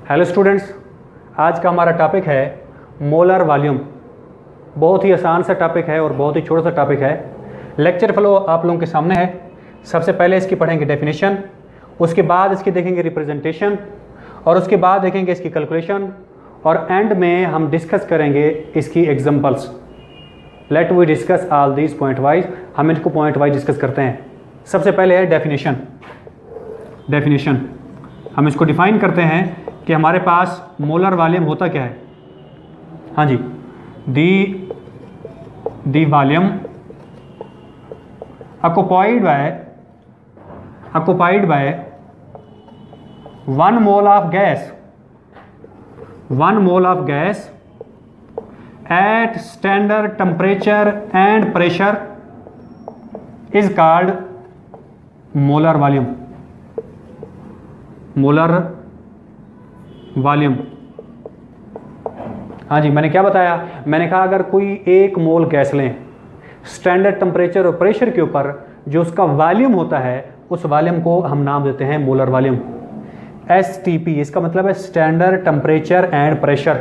Hello students, आज का हमारा टॉपिक है मोलर वॉल्यूम। बहुत ही आसान सा टॉपिक है और बहुत ही छोटा सा टॉपिक है। लेक्चर फ्लो आप लोगों के सामने है। सबसे पहले इसकी पढ़ेंगे डेफिनेशन, उसके बाद इसकी देखेंगे रिप्रेजेंटेशन और उसके बाद देखेंगे इसकी कैलकुलेशन और एंड में हम डिस्कस करेंगे इसकी examples. Let we discuss all these point wise. हम इनको पॉइंट वाइज डिस्कस करते हैं। सबसे पहले है डेफिनेशन। हम इसको डिफाइन करते हैं कि हमारे पास मोलर वॉल्यूम होता क्या है। हाँ जी, the volume occupied by 1 mole of gas at standard temperature and pressure is called molar volume। हाँ जी, मैंने क्या बताया? मैंने कहा अगर कोई 1 मोल गैस लें, स्टैंडर्ड टेम्परेचर और प्रेशर के ऊपर जो उसका वॉल्यूम होता है उस वॉल्यूम को हम नाम देते हैं मोलर वॉल्यूम। STP इसका मतलब है स्टैंडर्ड टेम्परेचर एंड प्रेशर।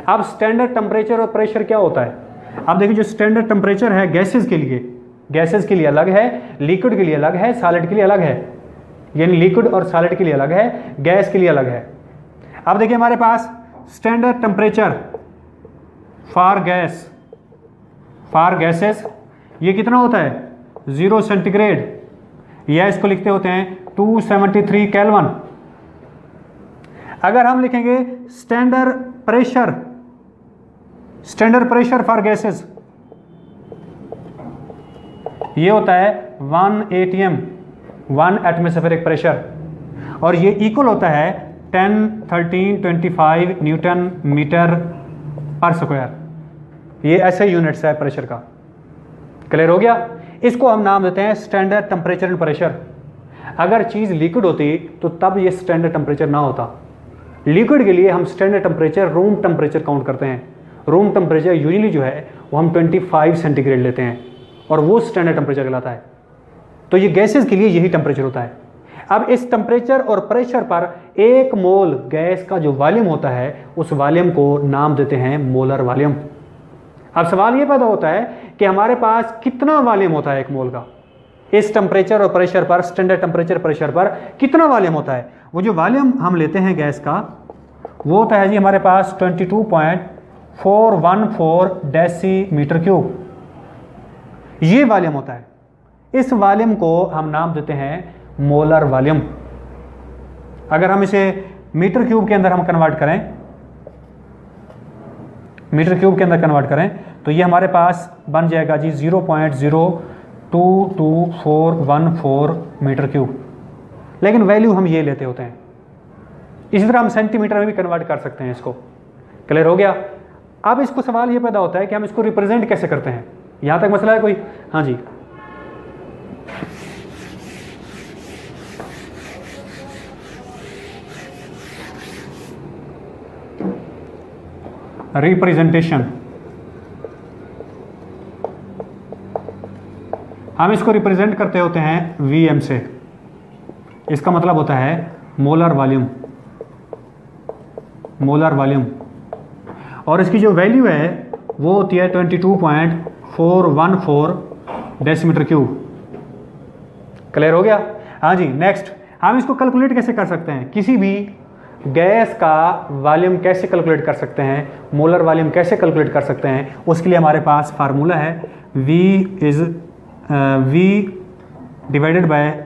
अब स्टैंडर्ड टेम्परेचर और प्रेशर क्या होता है? अब देखिए, जो स्टैंडर्ड टेम्परेचर है गैसेस के लिए अलग है, लिक्विड के लिए अलग है, सॉलिड के लिए अलग है। यानी लिक्विड और सॉलिड के लिए अलग है, गैस के लिए अलग है। अब देखिए हमारे पास स्टैंडर्ड टेम्परेचर फॉर गैसेस ये कितना होता है? 0 सेंटीग्रेड, या इसको लिखते होते हैं 273 केल्विन। अगर हम लिखेंगे स्टैंडर्ड प्रेशर फॉर गैसेस ये होता है 1 atm 1 एटमॉस्फेरिक प्रेशर, और ये इक्वल होता है 10, 13, 25 न्यूटन मीटर पर स्क्वायर। ये ऐसे यूनिट्स है प्रेशर का। क्लियर हो गया? इसको हम नाम देते हैं स्टैंडर्ड टेम्परेचर एंड प्रेशर। अगर चीज़ लिक्विड होती तो तब ये स्टैंडर्ड टेम्परेचर ना होता। लिक्विड के लिए हम standard temperature room temperature count करते हैं। रूम टेम्परेचर यूजुअली जो है वो हम 25 सेंटीग्रेड लेते हैं और वो स्टैंडर्ड टेम्परेचर कहलाता है। तो ये गैसेस के लिए यही टेम्परेचर होता है। अब इस टेम्परेचर और प्रेशर पर 1 मोल गैस का जो वॉल्यूम होता है उस वॉल्यूम को नाम देते हैं मोलर वॉल्यूम। अब सवाल ये पैदा होता है कि हमारे पास कितना वॉल्यूम होता है 1 मोल का? इस टेम्परेचर और प्रेशर पर, स्टैंडर्ड टेम्परेचर प्रेशर पर कितना वॉल्यूम होता है? वो जो वॉल्यूम हम लेते हैं गैस का वो होता है जी हमारे पास 22.414 डेसीमीटर क्यूब। ये वॉल्यूम होता है। इस वॉल्यूम को हम नाम देते हैं मोलर वॉल्यूम। अगर हम इसे मीटर क्यूब के अंदर हम कन्वर्ट करें तो ये हमारे पास बन जाएगा जी 0.0222414 मीटर क्यूब। लेकिन वैल्यू हम ये लेते होते हैं। इसी तरह हम सेंटीमीटर में भी कन्वर्ट कर सकते हैं इसको। क्लियर हो गया? अब इसको सवाल ये पैदा होता है कि हम इसको रिप्रेजेंट कैसे करते हैं। यहां तक मसला है कोई? हाँ जी, रिप्रेजेंटेशन। हम इसको रिप्रेजेंट करते होते हैं Vm से। इसका मतलब होता है मोलर वॉल्यूम। और इसकी जो वैल्यू है वो होती है 22.414 डेसीमीटर क्यूब। क्लियर हो गया? हाँ जी, नेक्स्ट हम इसको कैलकुलेट कैसे कर सकते हैं? किसी भी गैस का वॉल्यूम कैसे कैलकुलेट कर सकते हैं, मोलर वॉल्यूम कैसे कैलकुलेट कर सकते हैं? उसके लिए हमारे पास फार्मूला है V divided by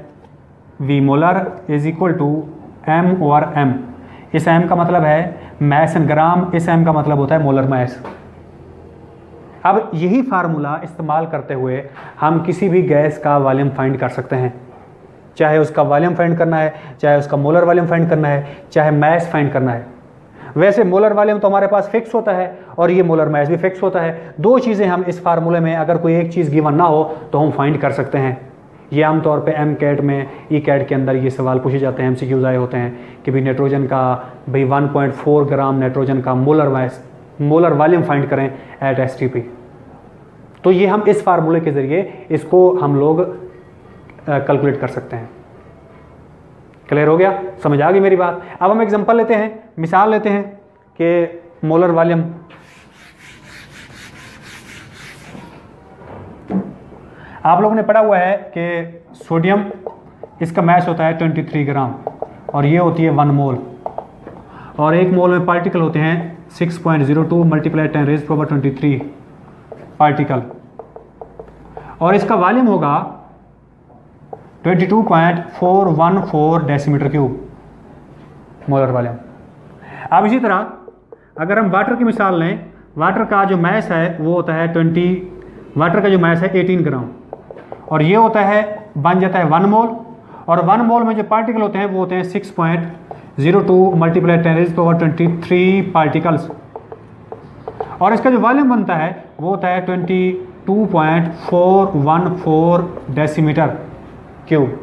V molar is equal to M over M। इस M का मतलब है मैस इन ग्राम, इस M का मतलब होता है मोलर मैस। अब यही फार्मूला इस्तेमाल करते हुए हम किसी भी गैस का वॉल्यूम फाइंड कर सकते हैं। चाहे उसका वॉल्यूम फाइंड करना है, चाहे उसका मोलर वॉल्यूम फाइंड करना है, चाहे मैस फाइंड करना है। वैसे मोलर वॉल्यूम तो हमारे पास फिक्स होता है और ये मोलर मैस भी फिक्स होता है। 2 चीज़ें हम इस फार्मूले में, अगर कोई एक चीज़ गिवन ना हो तो हम फाइंड कर सकते हैं। ये आमतौर पे MCAT में, ECAT के अंदर ये सवाल पूछे जाते हैं, MCQs आए होते हैं कि भाई नाइट्रोजन का 1.4 ग्राम नाइट्रोजन का मोलर वॉल्यूम फाइंड करें एट STP। तो ये हम इस फार्मूले के ज़रिए इसको हम लोग कैलकुलेट कर सकते हैं। क्लियर हो गया, समझ आ गई मेरी बात। अब हम एग्जांपल लेते हैं, मिसाल लेते हैं कि मोलर वॉल्यूम, आप लोगों ने पढ़ा हुआ है कि सोडियम, इसका मैस होता है 23 ग्राम और ये होती है 1 मोल, और 1 मोल में पार्टिकल होते हैं 6.02 मल्टीप्लाई 10⁻23 पार्टिकल, और इसका वॉल्यूम होगा 22.414 डेसीमीटर क्यूब मोलर वॉल्यूम। अब इसी तरह अगर हम वाटर की मिसाल लें, वाटर का जो मैस है वो होता है 18 ग्राम, और ये होता है, बन जाता है 1 मोल, और 1 मोल में जो पार्टिकल होते हैं वो होते हैं 6.02 मल्टीप्लाई 10⁻23 पार्टिकल्स, और इसका जो वॉल्यूम बनता है वो होता है 22.414 डेसीमीटर क्यूब।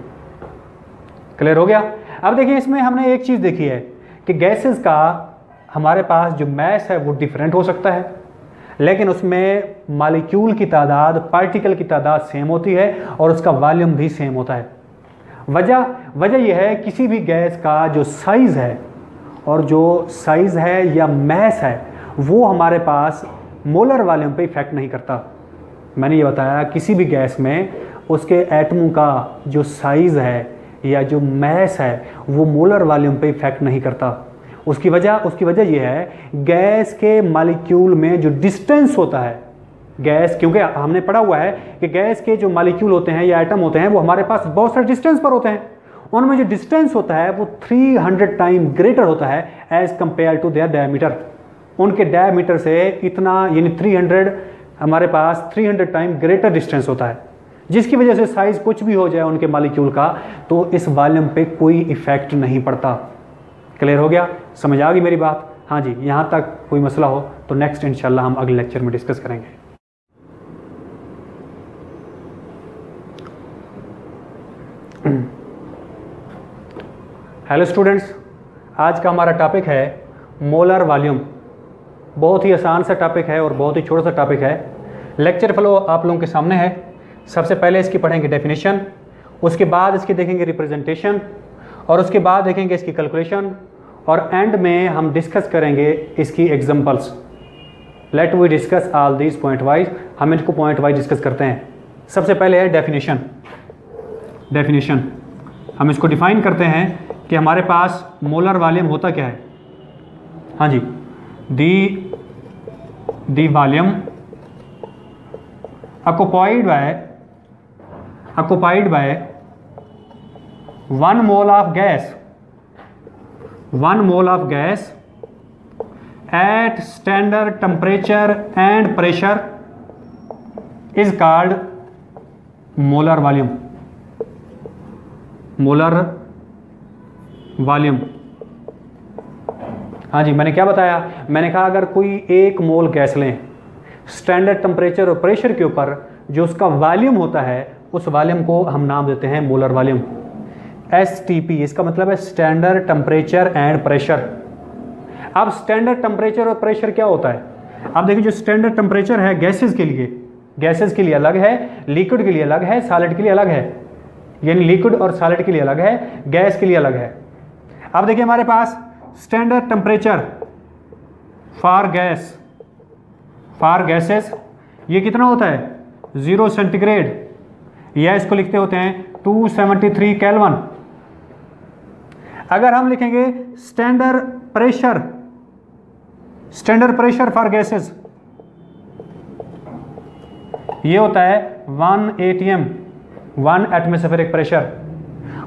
क्लियर हो गया। अब देखिए इसमें हमने एक चीज़ देखी है कि गैसेस का हमारे पास जो मैस है वो डिफरेंट हो सकता है, लेकिन उसमें मॉलिक्यूल की तादाद, पार्टिकल की तादाद सेम होती है और उसका वॉल्यूम भी सेम होता है। वजह यह है किसी भी गैस का जो साइज़ है और जो साइज़ है या मैस है वो हमारे पास मोलर वॉल्यूम पे इफेक्ट नहीं करता। मैंने ये बताया किसी भी गैस में उसके एटमों का जो साइज़ है या जो मैस है वो मोलर वॉल्यूम पे इफेक्ट नहीं करता। उसकी वजह यह है गैस के मॉलिक्यूल में जो डिस्टेंस होता है, गैस, क्योंकि हमने पढ़ा हुआ है कि गैस के जो मॉलिक्यूल होते हैं या एटम होते हैं वो हमारे पास बहुत सारे डिस्टेंस पर होते हैं, उनमें जो डिस्टेंस होता है वो 300 टाइम ग्रेटर होता है as compare to their diameter. उनके डायमीटर से इतना, यानी 300, हमारे पास 300 टाइम ग्रेटर डिस्टेंस होता है, जिसकी वजह से साइज कुछ भी हो जाए उनके मॉलिक्यूल का तो इस वॉल्यूम पे कोई इफेक्ट नहीं पड़ता। क्लियर हो गया, समझ आ गई मेरी बात? हाँ जी, यहाँ तक कोई मसला हो तो नेक्स्ट इंशाल्लाह हम अगले लेक्चर में डिस्कस करेंगे। हेलो स्टूडेंट्स, आज का हमारा टॉपिक है मोलर वॉल्यूम। बहुत ही आसान सा टॉपिक है और बहुत ही छोटा सा टॉपिक है। लेक्चर फ्लो आप लोगों के सामने है। सबसे पहले इसकी पढ़ेंगे डेफिनेशन, उसके बाद इसकी देखेंगे रिप्रेजेंटेशन, और उसके बाद देखेंगे इसकी कैलकुलेशन, और एंड में हम डिस्कस करेंगे इसकी examples. Let we discuss all these point wise. हम इनको पॉइंट वाइज डिस्कस करते हैं। सबसे पहले है डेफिनेशन। हम इसको डिफाइन करते हैं कि हमारे पास मोलर वॉल्यूम होता क्या है। हाँ जी, the volume occupied by 1 mole of gas at standard temperature and pressure is called molar volume। हाँ जी, मैंने क्या बताया? मैंने कहा अगर कोई 1 मोल गैस लें, स्टैंडर्ड टेम्परेचर और प्रेशर के ऊपर जो उसका वॉल्यूम होता है उस वॉल्यूम को हम नाम देते हैं मोलर वॉल्यूम, STP। इसका मतलब है स्टैंडर्ड टेम्परेचर एंड प्रेशर। अब स्टैंडर्ड टेम्परेचर और प्रेशर क्या होता है? अब देखिए, जो स्टैंडर्ड टेम्परेचर है गैसेस के लिए अलग है, लिक्विड के लिए अलग है, सॉलिड के लिए अलग है, यानी लिक्विड और सॉलिड के लिए अलग है, गैस के लिए अलग है। अब देखिए हमारे पास स्टैंडर्ड टेम्परेचर फॉर गैसेस ये कितना होता है? 0 सेंटीग्रेड, या इसको लिखते होते हैं 273 केल्विन। अगर हम लिखेंगे स्टैंडर्ड प्रेशर फॉर गैसेस, ये होता है 1 atm 1 एटमॉस्फेरिक प्रेशर,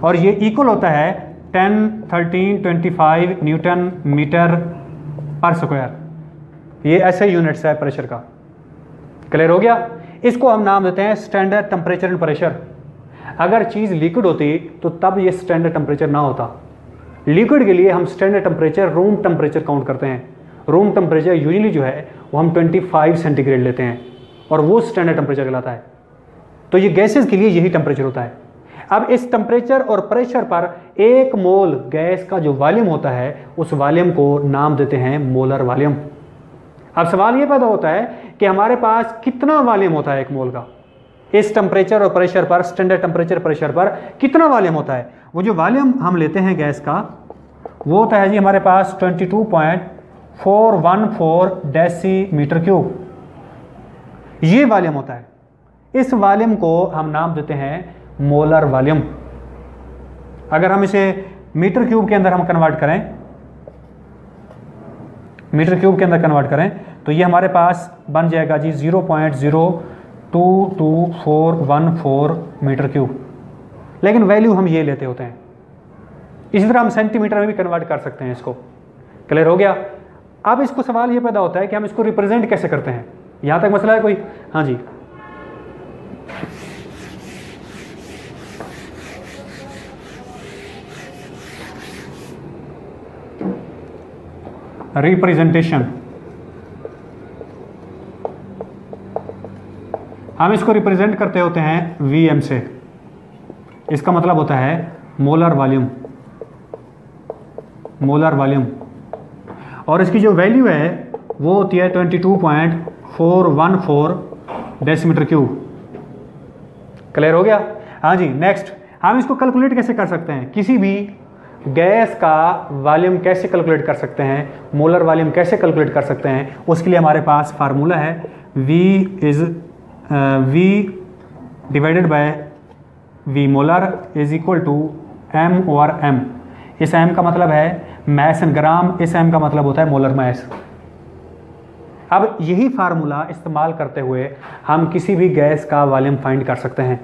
और ये इक्वल होता है 10, 13, 25 न्यूटन मीटर पर स्क्वायर। ये ऐसे यूनिट्स है प्रेशर का। क्लियर हो गया? इसको हम नाम देते हैं स्टैंडर्ड टेम्परेचर एंड प्रेशर। अगर चीज़ लिक्विड होती तो तब ये स्टैंडर्ड टेम्परेचर ना होता। लिक्विड के लिए हम standard temperature room temperature count करते हैं। रूम टेम्परेचर यूजुअली जो है वो हम 25 सेंटीग्रेड लेते हैं और वो स्टैंडर्ड टेम्परेचर कहलाता है। तो ये गैसेस के लिए यही टेम्परेचर होता है। अब इस टेम्परेचर और प्रेशर पर 1 मोल गैस का जो वॉल्यूम होता है उस वॉल्यूम को नाम देते हैं मोलर वॉल्यूम। अब सवाल ये पैदा होता है कि हमारे पास कितना वॉल्यूम होता है 1 मोल का? इस टेम्परेचर और प्रेशर पर, स्टैंडर्ड टेम्परेचर प्रेशर पर कितना वॉल्यूम होता है? वो जो वॉल्यूम हम लेते हैं गैस का वो होता है जी हमारे पास 22.414 डेसीमीटर क्यूब, ये वॉल्यूम होता है। इस वॉल्यूम को हम नाम देते हैं मोलर वॉल्यूम। अगर हम इसे मीटर क्यूब के अंदर हम कन्वर्ट करें, मीटर क्यूब के अंदर कन्वर्ट करें तो ये हमारे पास बन जाएगा जी 0.022414 मीटर क्यूब, लेकिन वैल्यू हम ये लेते होते हैं। इसी तरह हम सेंटीमीटर में भी कन्वर्ट कर सकते हैं इसको। क्लियर हो गया? अब इसको सवाल ये पैदा होता है कि हम इसको रिप्रेजेंट कैसे करते हैं। यहां तक मसला है कोई? हाँ जी, रिप्रेजेंटेशन, हम इसको रिप्रेजेंट करते होते हैं Vm से। इसका मतलब होता है मोलर वॉल्यूम, मोलर वॉल्यूम। और इसकी जो वैल्यू है वो होती है 22.414 डेसीमीटर क्यूब। क्लियर हो गया? हाँ जी। नेक्स्ट, हम इसको कैलकुलेट कैसे कर सकते हैं? किसी भी गैस का वॉल्यूम कैसे कैलकुलेट कर सकते हैं, मोलर वॉल्यूम कैसे कैलकुलेट कर सकते हैं? उसके लिए हमारे पास फार्मूला है V divided by V molar is equal to M over M। इस M का मतलब है मैस इन ग्राम, इस M का मतलब होता है मोलर मैस। अब यही फार्मूला इस्तेमाल करते हुए हम किसी भी गैस का वॉल्यूम फाइंड कर सकते हैं,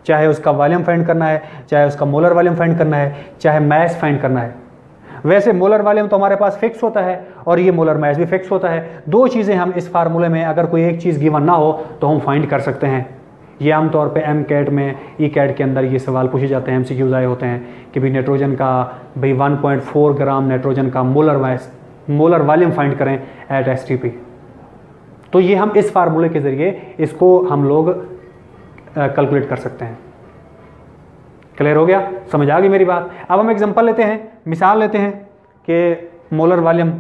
चाहे उसका वॉल्यूम फाइंड करना है, चाहे उसका मोलर वॉल्यूम फाइंड करना है, चाहे मैस फाइंड करना है। वैसे मोलर वॉल्यूम तो हमारे पास फिक्स होता है और ये मोलर मैस भी फिक्स होता है। दो चीज़ें हम इस फार्मूले में, अगर कोई एक चीज़ गिवन ना हो तो हम फाइंड कर सकते हैं। ये आमतौर पे MCAT में, ECAT के अंदर ये सवाल पूछे जाते हैं, MCQs आए होते हैं कि भाई नाइट्रोजन का 1.4 ग्राम नाइट्रोजन का molar mass, molar volume find करें एट STP। तो ये हम इस फार्मूले के ज़रिए इसको हम लोग कैलकुलेट कर सकते हैं। क्लियर हो गया? समझ आ गई मेरी बात? अब हम एग्जांपल लेते हैं, मिसाल लेते हैं कि मोलर वॉल्यूम,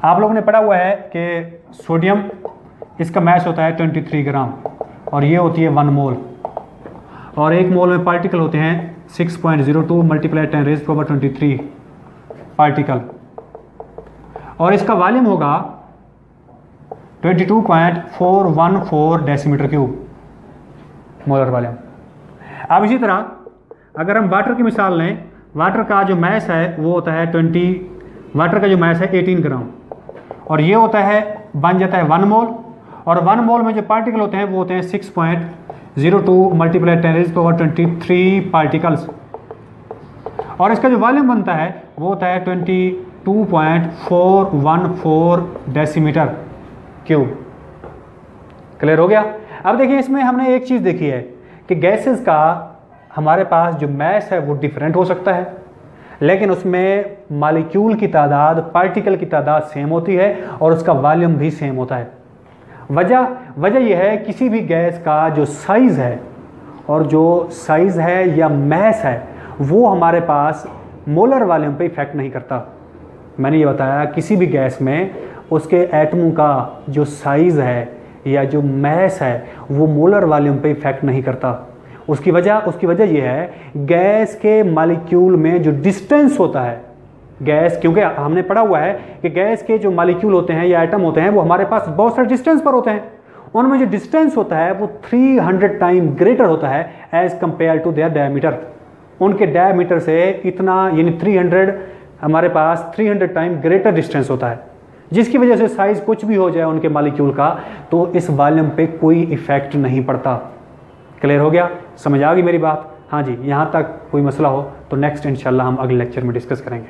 आप लोगों ने पढ़ा हुआ है कि सोडियम, इसका मैस होता है 23 ग्राम और ये होती है 1 मोल, और 1 मोल में पार्टिकल होते हैं 6.02 मल्टीप्लाई 10⁻23 पार्टिकल, और इसका वॉल्यूम होगा 22.414 डेसीमीटर क्यूब मोलर वॉल्यूम। अब इसी तरह अगर हम वाटर की मिसाल लें, वाटर का जो मैस है वो होता है 18 ग्राम, और ये होता है, बन जाता है 1 मोल, और 1 मोल में जो पार्टिकल होते हैं वो होते हैं 6.02 मल्टीप्लाई 10⁻23 पार्टिकल्स, और इसका जो वॉल्यूम बनता है वो होता है 22.414 डेसीमीटर क्यूब। क्लियर हो गया? अब देखिए, इसमें हमने एक चीज़ देखी है कि गैसेस का हमारे पास जो मैस है वो डिफरेंट हो सकता है, लेकिन उसमें मॉलिक्यूल की तादाद, पार्टिकल की तादाद सेम होती है और उसका वॉल्यूम भी सेम होता है। वजह यह है किसी भी गैस का जो साइज़ है, और जो साइज़ है या मैस है वो हमारे पास मोलर वॉल्यूम पे इफेक्ट नहीं करता। मैंने ये बताया किसी भी गैस में उसके एटमों का जो साइज़ है या जो मैस है वो मोलर वॉल्यूम पे इफेक्ट नहीं करता। उसकी वजह यह है गैस के मॉलिक्यूल में जो डिस्टेंस होता है, गैस, क्योंकि हमने पढ़ा हुआ है कि गैस के जो मॉलिक्यूल होते हैं या एटम होते हैं वो हमारे पास बहुत सारे डिस्टेंस पर होते हैं, उनमें जो डिस्टेंस होता है वो 300 टाइम ग्रेटर होता है as compare to their diameter. उनके डायमीटर से इतना, यानी 300, हमारे पास 300 टाइम ग्रेटर डिस्टेंस होता है, जिसकी वजह से साइज कुछ भी हो जाए उनके मॉलिक्यूल का तो इस वॉल्यूम पे कोई इफेक्ट नहीं पड़ता। क्लियर हो गया? समझ आ गई मेरी बात? हाँ जी। यहाँ तक कोई मसला हो तो नेक्स्ट इंशाल्लाह हम अगले लेक्चर में डिस्कस करेंगे।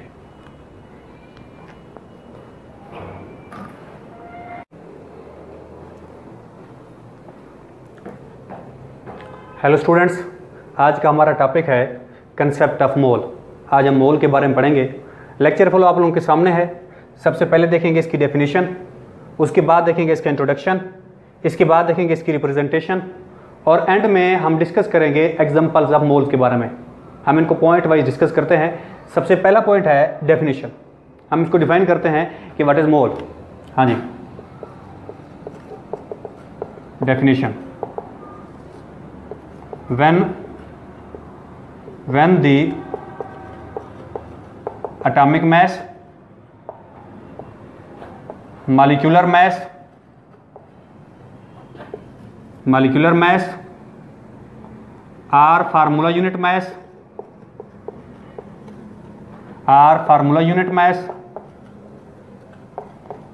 हेलो स्टूडेंट्स, आज का हमारा टॉपिक है कंसेप्ट ऑफ मोल। आज हम मोल के बारे में पढ़ेंगे। लेक्चर फॉलो आप लोगों के सामने है। सबसे पहले देखेंगे इसकी डेफिनेशन, उसके बाद देखेंगे इसका इंट्रोडक्शन, इसके बाद देखेंगे इसकी रिप्रेजेंटेशन, और एंड में हम डिस्कस करेंगे एग्जांपल्स ऑफ मोल्स के बारे में। हम इनको पॉइंट वाइज डिस्कस करते हैं। सबसे पहला पॉइंट है डेफिनेशन। हम इसको डिफाइन करते हैं कि व्हाट इज मोल। हाँ जी, definition. when the atomic mass, molecular mass or formula unit mass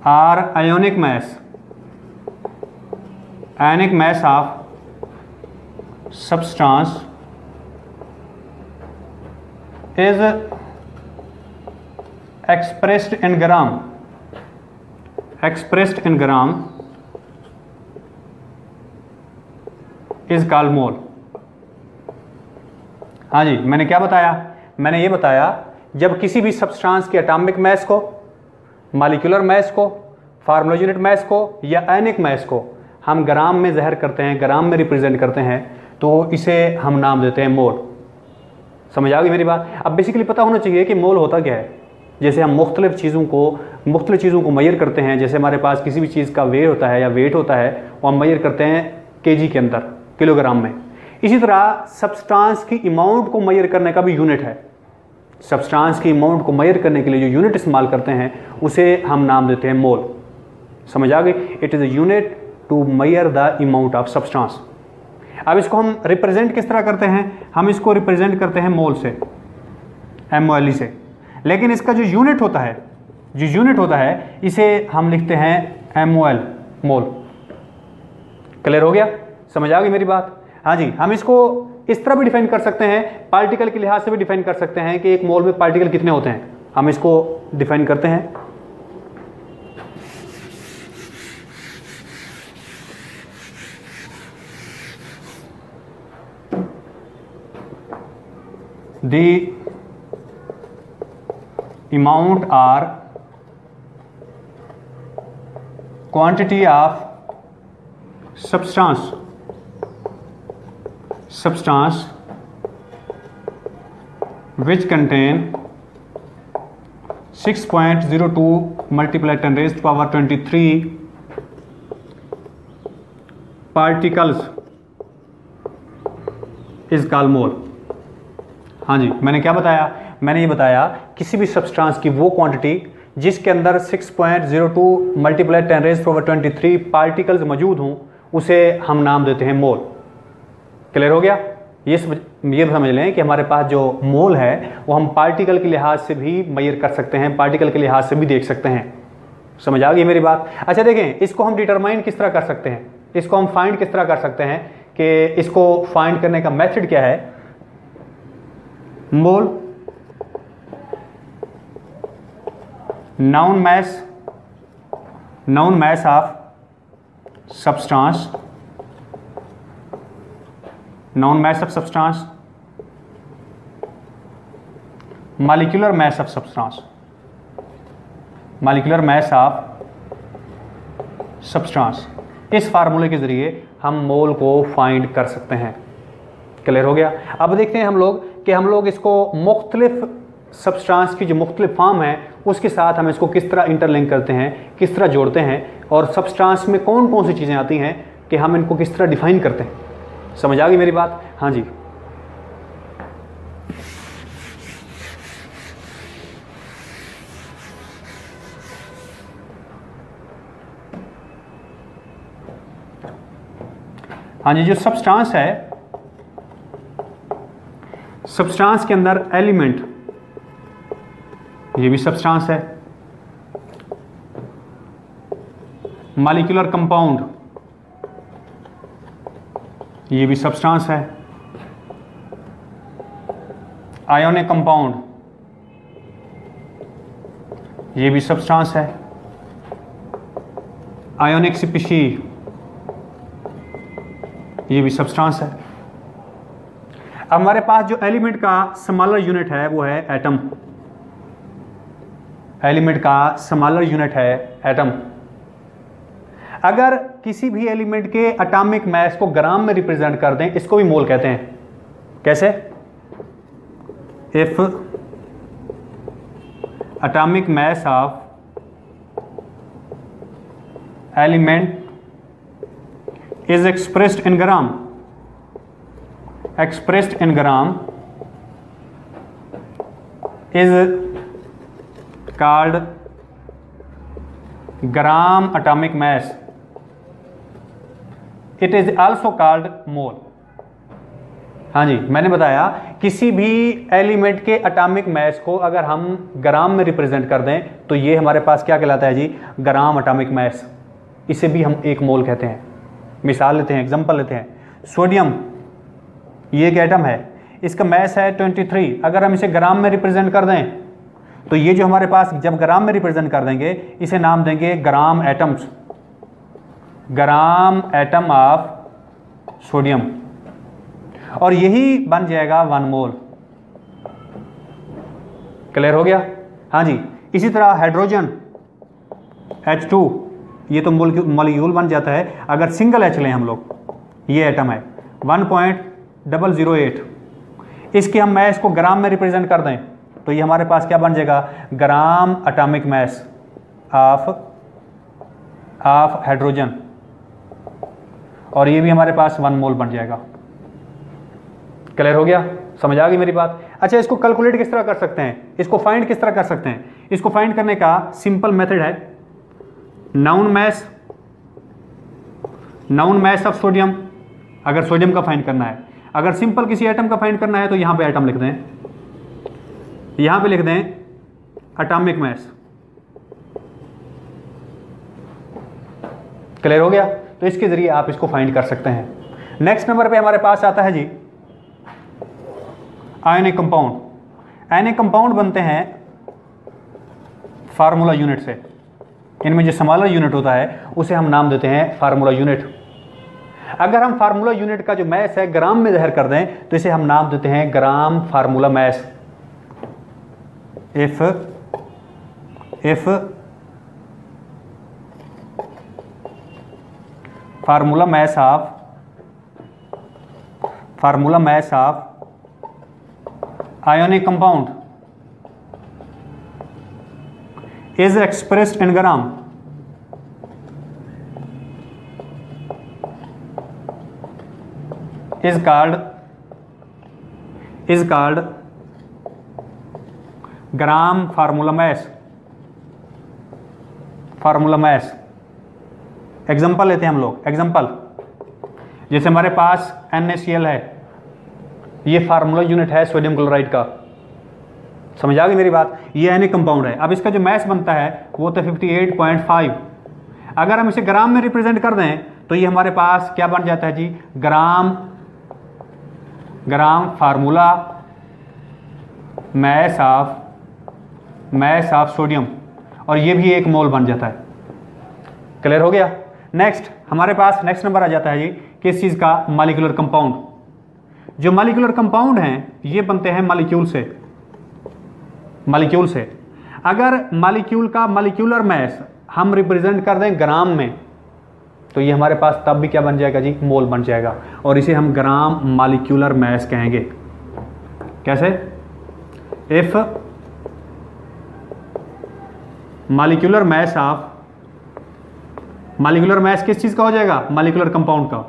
or ionic mass of substance is expressed in gram is called mole। हाँ जी, मैंने क्या बताया? मैंने ये बताया जब किसी भी सब्सटेंस के एटॉमिक मास को, मॉलिक्यूलर मास को, फार्मूला यूनिट मास को या आयनिक मास को हम ग्राम में ज़हर करते हैं, ग्राम में रिप्रेजेंट करते हैं, तो इसे हम नाम देते हैं मोल। समझ आ गई मेरी बात? अब बेसिकली पता होना चाहिए कि मोल होता क्या है। जैसे हम मुख्तलिफ़ चीज़ों को मेजर करते हैं, जैसे हमारे पास किसी भी चीज़ का वेट होता है या वेट होता है, वो हम मेजर करते हैं केजी के अंदर, किलोग्राम में। इसी तरह सब्सटेंस की अमाउंट को मेजर करने का भी यूनिट है। सब्सटेंस की अमाउंट को मेजर करने के लिए जो यूनिट इस्तेमाल करते हैं उसे हम नाम देते हैं मोल। समझ आ गई? It is a unit to measure the amount of substance. अब इसको हम रिप्रेजेंट किस तरह करते हैं? हम इसको रिप्रेजेंट करते हैं मोल से, MOLE से। लेकिन इसका जो यूनिट होता है इसे हम लिखते हैं MOL, मोल। क्लियर हो गया? समझ आ गई मेरी बात? हाँ जी, हम इसको इस तरह भी डिफाइन कर सकते हैं, पार्टिकल के लिहाज से भी डिफाइन कर सकते हैं कि एक मोल में पार्टिकल कितने होते हैं। हम इसको डिफाइन करते हैं। The amount or quantity of substance which contain 6.02 multiplied 10 raised to power 23 particles is called mole। हाँ जी, मैंने क्या बताया? मैंने ये बताया किसी भी सब्सटेंस की वो क्वांटिटी जिसके अंदर 6.02 multiply 10 raise to power 23 particles मौजूद हों, उसे हम नाम देते हैं मोल। क्लियर हो गया? ये समझ लें कि हमारे पास जो मोल है वो हम पार्टिकल के लिहाज से भी मेजर कर सकते हैं, पार्टिकल के लिहाज से भी देख सकते हैं। समझ आ गई मेरी बात? अच्छा देखें, इसको हम डिटरमाइन किस तरह कर सकते हैं, इसको हम फाइंड किस तरह कर सकते हैं कि इसको फाइंड करने का मेथड क्या है। मोल noun mass of substance, molecular mass of substance, इस फार्मूले के जरिए हम मोल को फाइंड कर सकते हैं। क्लियर हो गया? अब देखते हैं हम लोग इसको मुख्तलिफ सब्सटेंस की जो मुख्तलिफ फॉर्म है उसके साथ हम इसको किस तरह इंटरलिंक करते हैं, किस तरह जोड़ते हैं, और सब्सटेंस में कौन कौन सी चीज़ें आती हैं कि हम इनको किस तरह डिफाइन करते हैं। समझ आ गई मेरी बात? हाँ जी। हाँ जी, जो सब्सटेंस है, सब्सटेंस के अंदर एलिमेंट, ये भी सब्सटेंस है। मॉलिक्यूलर कंपाउंड, ये भी सब्सटेंस है। आयोनिक कंपाउंड, ये भी सब्सटेंस है। आयोनिक स्पीशीज, ये भी सब्सटेंस है। अब हमारे पास जो एलिमेंट का स्मॉलर यूनिट है वो है एटम। एलिमेंट का स्मॉलर यूनिट है एटम। अगर किसी भी एलिमेंट के एटॉमिक मास को ग्राम में रिप्रेजेंट कर दें, इसको भी मोल कहते हैं। कैसे? If atomic mass of element is expressed in gram, expressed in gram is called gram atomic mass. It is also called mole. हाँ जी, मैंने बताया किसी भी एलिमेंट के एटॉमिक मास को अगर हम ग्राम में रिप्रेजेंट कर दें तो ये हमारे पास क्या कहलाता है जी, ग्राम एटॉमिक मास। इसे भी हम एक मोल कहते हैं। मिसाल लेते हैं, एग्जांपल लेते हैं। सोडियम, ये एक एटम है, इसका मास है 23। अगर हम इसे ग्राम में रिप्रेजेंट कर दें तो ये जो हमारे पास जब ग्राम में रिप्रेजेंट कर देंगे इसे नाम देंगे gram atoms, gram atom of sodium, और यही बन जाएगा 1 मोल। क्लियर हो गया? हाँ जी। इसी तरह हाइड्रोजन H2, ये तो मॉलिक्यूल बन जाता है। अगर सिंगल H लें हम लोग, ये एटम है 1.008, इसके हम मास को ग्राम में रिप्रेजेंट कर दें तो ये हमारे पास क्या बन जाएगा, gram atomic mass of hydrogen, और ये भी हमारे पास 1 मोल बन जाएगा। क्लियर हो गया? समझ आ गई मेरी बात? अच्छा, इसको कैलकुलेट किस तरह कर सकते हैं, इसको फाइंड किस तरह कर सकते हैं? इसको फाइंड करने का सिंपल मेथड है नाउन मास ऑफ सोडियम। अगर सोडियम का फाइंड करना है, अगर सिंपल किसी एटम का फाइंड करना है तो यहां पे एटम लिख दें, यहां पे लिख दें एटॉमिक मास। क्लियर हो गया? तो इसके जरिए आप इसको फाइंड कर सकते हैं। नेक्स्ट नंबर पे हमारे पास आता है जी आयनिक कंपाउंड। आयनिक कंपाउंड बनते हैं फार्मूला यूनिट से। इनमें जो स्मॉलर यूनिट होता है उसे हम नाम देते हैं फार्मूला यूनिट। अगर हम फार्मूला यूनिट का जो मास है ग्राम में ज़ाहिर कर दें तो इसे हम नाम देते हैं gram formula mass. If formula mass of ionic compound is expressed in gram is called gram formula mass। Example लेते हैं हम लोग। एग्जांपल जैसे हमारे पास NaCl है, ये फार्मूला यूनिट है सोडियम क्लोराइड का। समझ आ गई मेरी बात? ये आयनिक कंपाउंड है। अब इसका जो मास बनता है वो तो 58.5। अगर हम इसे ग्राम में रिप्रेजेंट कर दें तो ये हमारे पास क्या बन जाता है जी, ग्राम फार्मूला मास ऑफ सोडियम, और ये भी 1 मोल बन जाता है। क्लियर हो गया? नेक्स्ट हमारे पास नेक्स्ट नंबर आ जाता है जी किस चीज़ का, मॉलिक्यूलर कंपाउंड। जो मॉलिक्यूलर कंपाउंड हैं ये बनते हैं मॉलिक्यूल से। अगर मॉलिक्यूल का मॉलिक्यूलर मास हम रिप्रेजेंट कर दें ग्राम में तो ये हमारे पास तब भी क्या बन जाएगा जी, मोल बन जाएगा, और इसे हम ग्राम मॉलिक्यूलर मास कहेंगे। कैसे? इफ मॉलिक्यूलर मास किस चीज का हो जाएगा, मॉलिक्यूलर कंपाउंड का।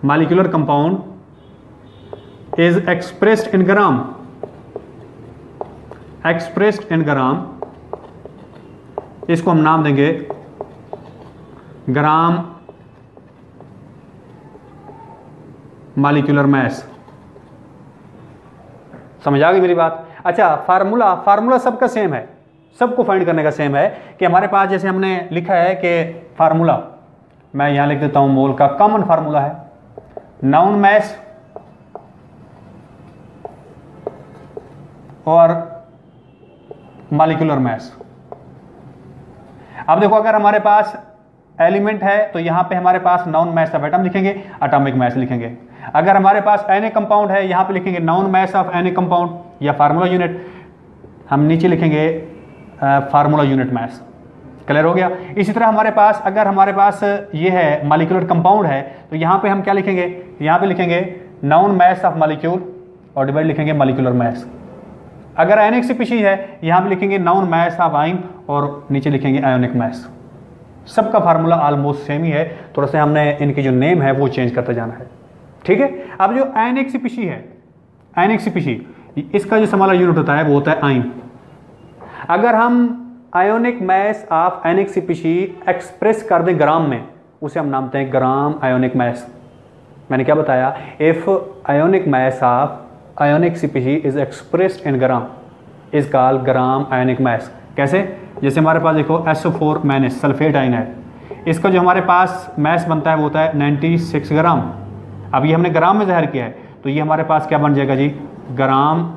Molecular compound is expressed in gram, इसको हम नाम देंगे ग्राम मॉलिक्यूलर मास। समझ आ गई मेरी बात? अच्छा, फार्मूला सबका सेम है, सबको फाइंड करने का सेम है कि हमारे पास जैसे हमने लिखा है कि फार्मूला, मैं यहां लिख देता हूं मोल का कॉमन फार्मूला है नाउन मास और मॉलिक्यूलर मास। अब देखो, अगर हमारे पास एलिमेंट है तो यहां पे हमारे पास नाउन मास ऑफ एटम लिखेंगे, एटॉमिक मास लिखेंगे। अगर हमारे पास आयनिक कंपाउंड है यहां पे लिखेंगे noun mass of ionic compound या फार्मूला यूनिट, हम नीचे लिखेंगे फार्मूला यूनिट मास। क्लियर हो गया? इसी तरह हमारे पास अगर हमारे पास ये है मॉलिक्यूलर कंपाउंड है तो यहाँ पे हम क्या लिखेंगे, यहाँ पे लिखेंगे नाउन मास ऑफ मॉलिक्यूल और डिवाइड लिखेंगे मॉलिक्यूलर मास। अगर आयनिक स्पीशीज है यहाँ पे लिखेंगे नाउन मास ऑफ आयन और नीचे लिखेंगे आयोनिक मास। सबका फार्मूला ऑलमोस्ट सेम ही है, थोड़ा सा हमने इनकी जो नेम है वो चेंज करते जाना है। ठीक है, अब जो NaCPC है, NaCPC इसका जो हमारा यूनिट होता है वो होता है आइन। अगर हम ionic mass of NaCPC express कर दें ग्राम में, उसे हम नामते हैं ग्राम आयोनिक मास। मैंने क्या बताया, if ionic mass of NaCPC is expressed in gram is called gram ionic mass. कैसे, जैसे हमारे पास देखो SO4 माइनस सल्फेट आयन है, इसका जो हमारे पास मास बनता है वो होता है 96 ग्राम। अब ये हमने ग्राम में ज़ाहिर किया है, तो ये हमारे पास क्या बन जाएगा जी, ग्राम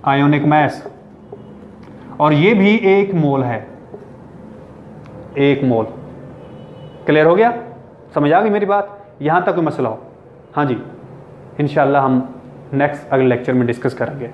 आयोनिक मास। और ये भी 1 मोल है, 1 मोल। क्लियर हो गया, समझ आ गई मेरी बात, यहाँ तक कोई मसला हो? हाँ जी, इंशाल्लाह हम नेक्स्ट अगले लेक्चर में डिस्कस करेंगे।